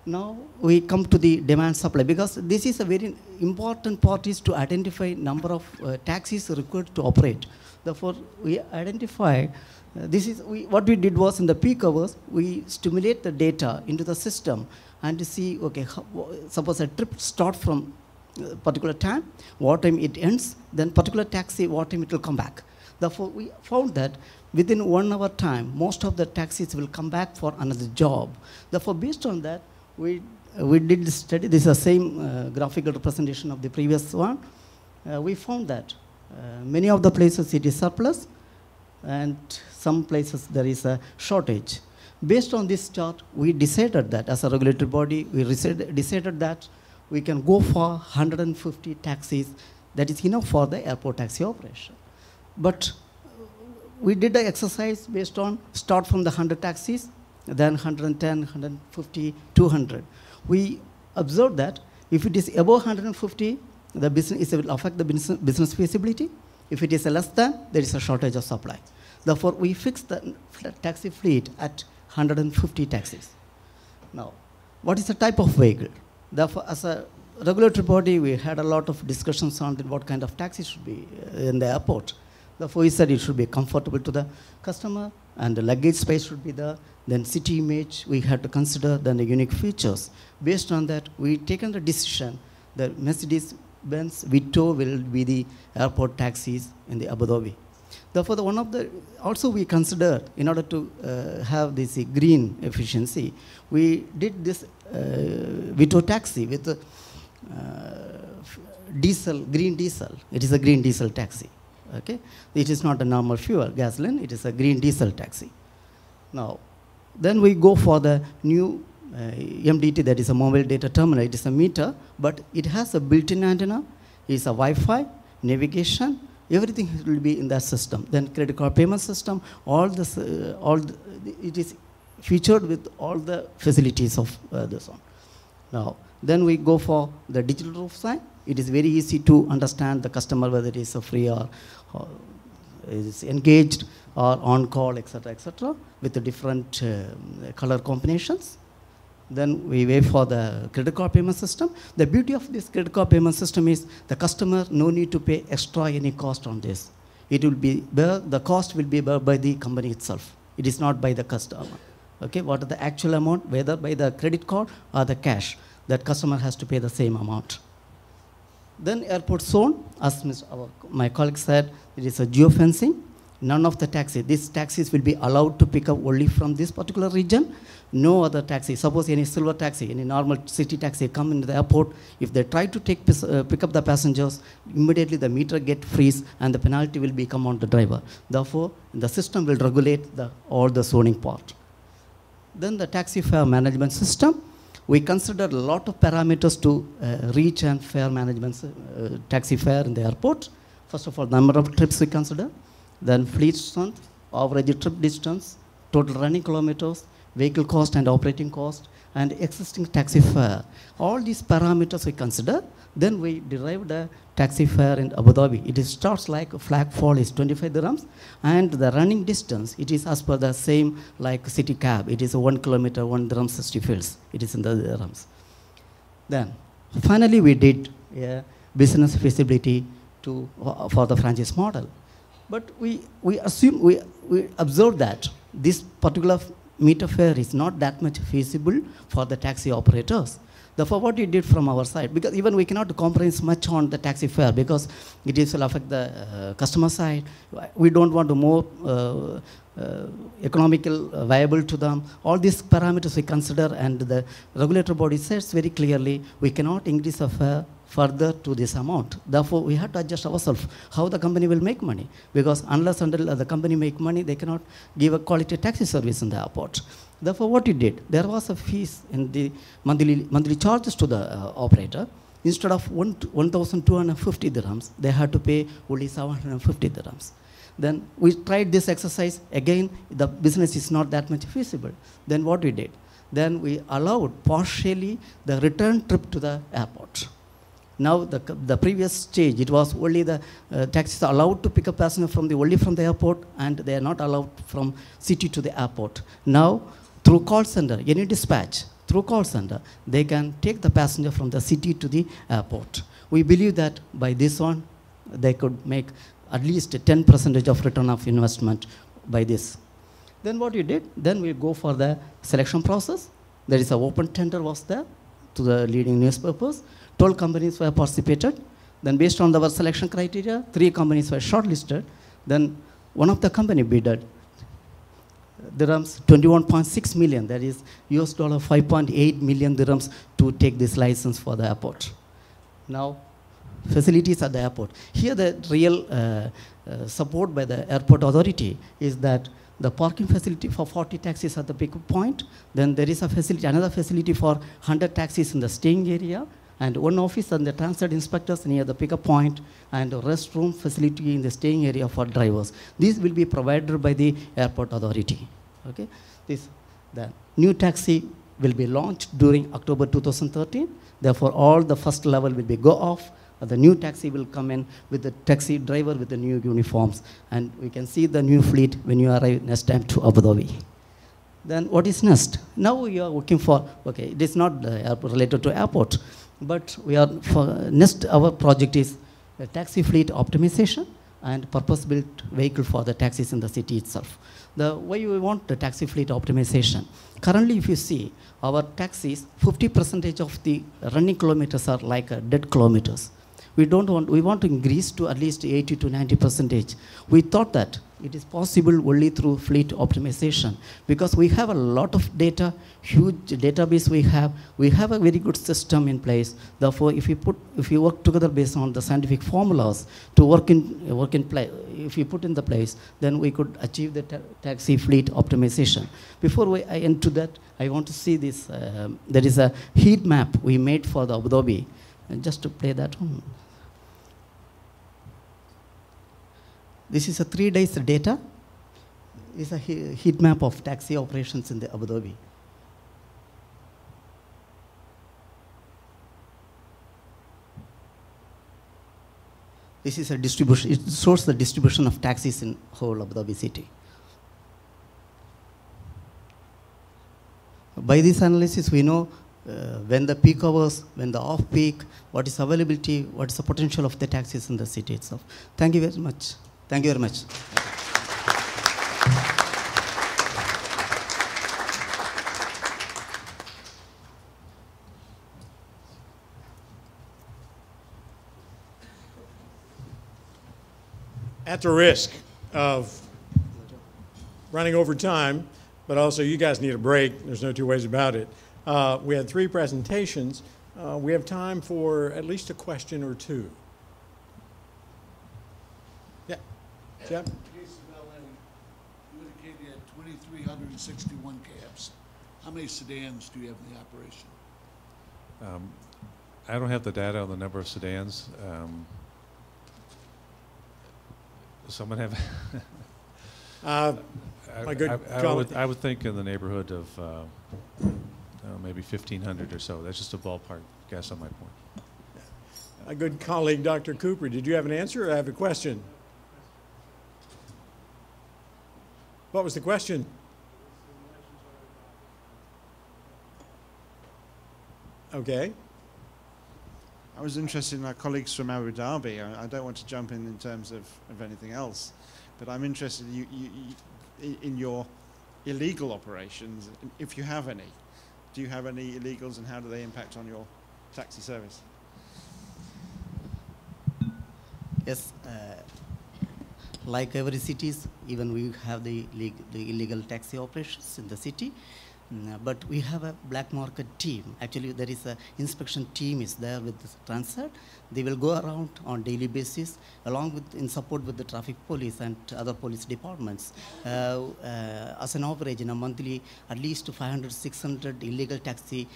Now we come to the demand supply, because this is a very important part, is to identify number of taxis required to operate. Therefore, we identify, what we did was in the peak hours, we stimulate the data into the system and to see, okay, suppose a trip starts from a particular time, what time it ends, then particular taxi, what time it will come back. Therefore, we found that within 1 hour time, most of the taxis will come back for another job. Therefore, based on that, we did this study. This is the same graphical representation of the previous one. We found that many of the places it is surplus, and some places there is a shortage. Based on this chart, we decided that as a regulatory body, we decided that we can go for 150 taxis. That is enough for the airport taxi operation. But we did the exercise based on start from the 100 taxis, then 110, 150, 200. We observed that if it is above 150, the business, it will affect the business feasibility. If it is less than, there is a shortage of supply. Therefore, we fixed the taxi fleet at 150 taxis. Now, what is the type of vehicle? Therefore, as a regulatory body, we had a lot of discussions on what kind of taxi should be in the airport. Therefore, we said it should be comfortable to the customer, and the luggage space should be there. Then city image, we had to consider, then the unique features. Based on that, we taken the decision that Mercedes-Benz Vito will be the airport taxis in the Abu Dhabi. Therefore, also we considered, in order to have this green efficiency, we did this Vito taxi with green diesel. It is a green diesel taxi. Okay, it is not a normal fuel, gasoline. It is a green diesel taxi. Now, then we go for the new MDT, that is a mobile data terminal. It is a meter, but it has a built-in antenna. It is a Wi-Fi, navigation, everything will be in that system. Then credit card payment system, it is featured with all the facilities of this one. Now, then we go for the digital roof sign. It is very easy to understand the customer, whether it is a free or is engaged or on call, etc., with the different color combinations. Then we wait for the credit card payment system. The beauty of this credit card payment system is the customer no need to pay extra any cost on this. It will be the cost will be borne by the company itself. It is not by the customer. Okay, what is the actual amount, whether by the credit card or the cash, that customer has to pay the same amount. Then airport zone, as my colleague said, it is a geofencing. None of the these taxis will be allowed to pick up only from this particular region. No other taxi. Suppose any silver taxi, any normal city taxi come into the airport, if they try to pick up the passengers, immediately the meter get freeze and the penalty will become on the driver. Therefore, the system will regulate all the zoning part. Then the taxi fare management system. We considered a lot of parameters to reach and fare management, taxi fare in the airport. First of all, number of trips we consider, then fleet strength, average trip distance, total running kilometers, vehicle cost and operating cost, and existing taxi fare. All these parameters we consider. Then we derived a taxi fare in Abu Dhabi. It starts like a flag fall is 25 dirhams, and the running distance, it is as per the same like city cab. It is a 1 kilometer, 1 dirham 60 fils. It is in the dirhams. Then finally we did business feasibility for the franchise model. But we observed that this particular meter fare is not that much feasible for the taxi operators. Therefore, what we did from our side, because even we cannot compromise much on the taxi fare because it will affect the customer side. We don't want to more economical viable to them. All these parameters we consider, and the regulatory body says very clearly we cannot increase the fare further to this amount. Therefore, we have to adjust ourselves how the company will make money, because unless until the company make money, they cannot give a quality taxi service in the airport. Therefore, what we did, there was a fees in the monthly charges to the operator. Instead of 1,250 dirhams, they had to pay only 750 dirhams. Then we tried this exercise. Again, the business is not that much feasible. Then what we did? Then we allowed partially the return trip to the airport. Now, the previous stage, it was only the taxis are allowed to pick up passenger only from the airport, and they are not allowed from city to the airport. Now, through call center, any dispatch, through call center, they can take the passenger from the city to the airport. We believe that by this one, they could make at least 10% of return of investment by this. Then what we did, then we go for the selection process. There is an open tender was there to the leading newspapers. 12 companies were participated. Then based on our selection criteria, 3 companies were shortlisted. Then one of the company bidded dirhams 21.6 million, that is US dollar 5.8 million dirhams to take this license for the airport. Now, facilities at the airport. Here the real support by the airport authority is that the parking facility for 40 taxis at the pickup point. Then there is a facility, another facility for 100 taxis in the staying area, and one office and the TransAd inspectors near the pickup point, and a restroom facility in the staying area for drivers. These will be provided by the airport authority. Okay, the new taxi will be launched during October 2013. Therefore, all the first level will be go off. The new taxi will come in with the taxi driver with the new uniforms, and we can see the new fleet when you arrive next time to Abu Dhabi. Then what is next? Now we are working for, okay, it is not related to airport, but we are for next, our project is a taxi fleet optimization and purpose-built vehicle for the taxis in the city itself. The way we want the taxi fleet optimization. Currently, if you see, our taxis, 50% of the running kilometers are like dead kilometers. We want to increase to at least 80 to 90%. We thought that it is possible only through fleet optimization, because we have a lot of data, huge database we have a very good system in place. Therefore, if we work together based on the scientific formulas to work in place, if we put in the place, then we could achieve the taxi fleet optimization. Before I enter that, I want to see this. There is a heat map we made for the Abu Dhabi. Just to play that one. This is a 3 days data. It's a heat map of taxi operations in the Abu Dhabi. This is a distribution. It shows the distribution of taxis in whole Abu Dhabi city. By this analysis, we know when the peak hours, when the off-peak, what is availability, what is the potential of the taxis in the city itself. Thank you very much. Thank you very much. At the risk of running over time, but also you guys need a break, there's no two ways about it. We had 3 presentations. We have time for at least a question or 2. Yeah, Jeff? In the case of LA, you indicated you had 2,361 cabs. How many sedans do you have in the operation? I don't have the data on the number of sedans. Someone have? My good colleague. I would think in the neighborhood of maybe 1,500 or so. That's just a ballpark guess on my point. My good colleague, Dr. Cooper, did you have an answer or have a question? What was the question? Okay. I was interested in our colleagues from Abu Dhabi. I don't want to jump in terms of anything else, but I'm interested in your illegal operations, if you have any. Do you have any illegals, and how do they impact on your taxi service? Yes, like every cities, even we have the illegal taxi operations in the city. But we have a black market team. Actually, there is a inspection team is there with TransAd. They will go around on daily basis, along with in support with the traffic police and other police departments. As an average, in a monthly, at least 500, 600 illegal taxi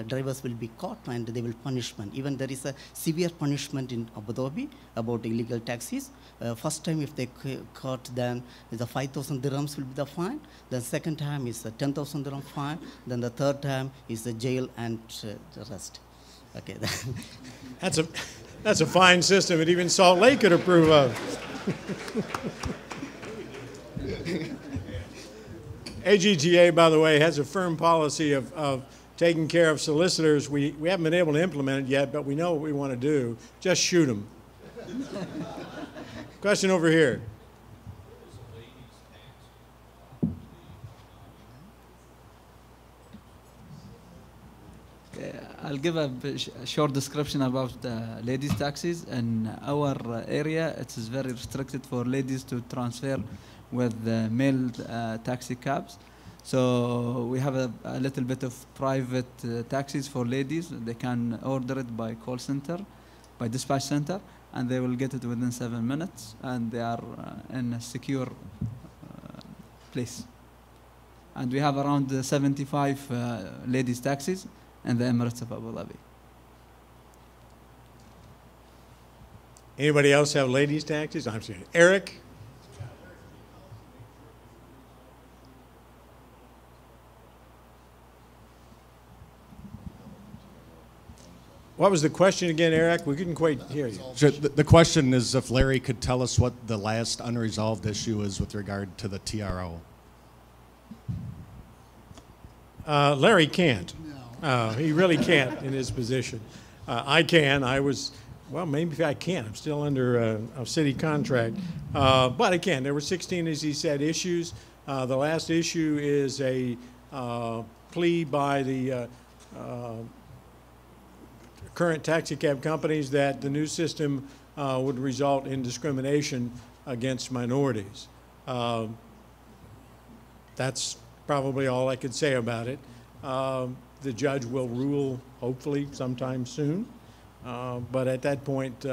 drivers will be caught, and they will punishment. Even there is a severe punishment in Abu Dhabi about illegal taxis. First time, if they caught, then the 5,000 dirhams will be the fine. The second time is a 10,000 dirham fine. Then the third time is the jail and the rest. Okay. That's a fine system that even Salt Lake could approve of. AGTA, by the way, has a firm policy of taking care of solicitors. We haven't been able to implement it yet, but we know what we want to do. Just shoot them. Question over here. I'll give a short description about ladies' taxis. In our area, it is very restricted for ladies to transfer with male taxi cabs. So we have a little bit of private taxis for ladies. They can order it by call center, by dispatch center, and they will get it within 7 minutes, and they are in a secure place. And we have around 75 ladies' taxis in the Emirates of Abu Dhabi. Anybody else have ladies' taxis? I'm saying Eric. What was the question again, Eric? We couldn't quite hear you. The question is if Larry could tell us what the last unresolved issue is with regard to the TRO. Larry can't. He really can't in his position. I can. Well, maybe I can. I'm still under a city contract. But I can. There were 16, as he said, issues. The last issue is a plea by the current taxi cab companies that the new system would result in discrimination against minorities. That's probably all I could say about it. The judge will rule, hopefully, sometime soon. But at that point,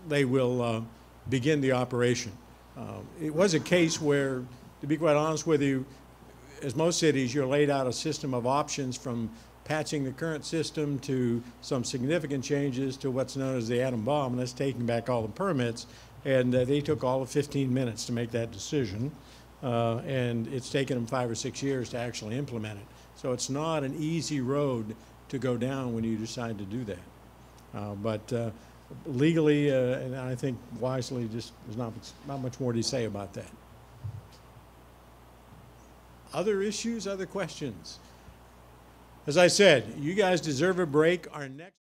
they will begin the operation. It was a case where, to be quite honest with you, as most cities, you're laid out a system of options from patching the current system to some significant changes to what's known as the atom bomb, and that's taking back all the permits. And they took all of 15 minutes to make that decision. And it's taken them 5 or 6 years to actually implement it. So it's not an easy road to go down when you decide to do that. But legally, and I think wisely, just there's not much more to say about that. Other issues, other questions? As I said, you guys deserve a break. Our next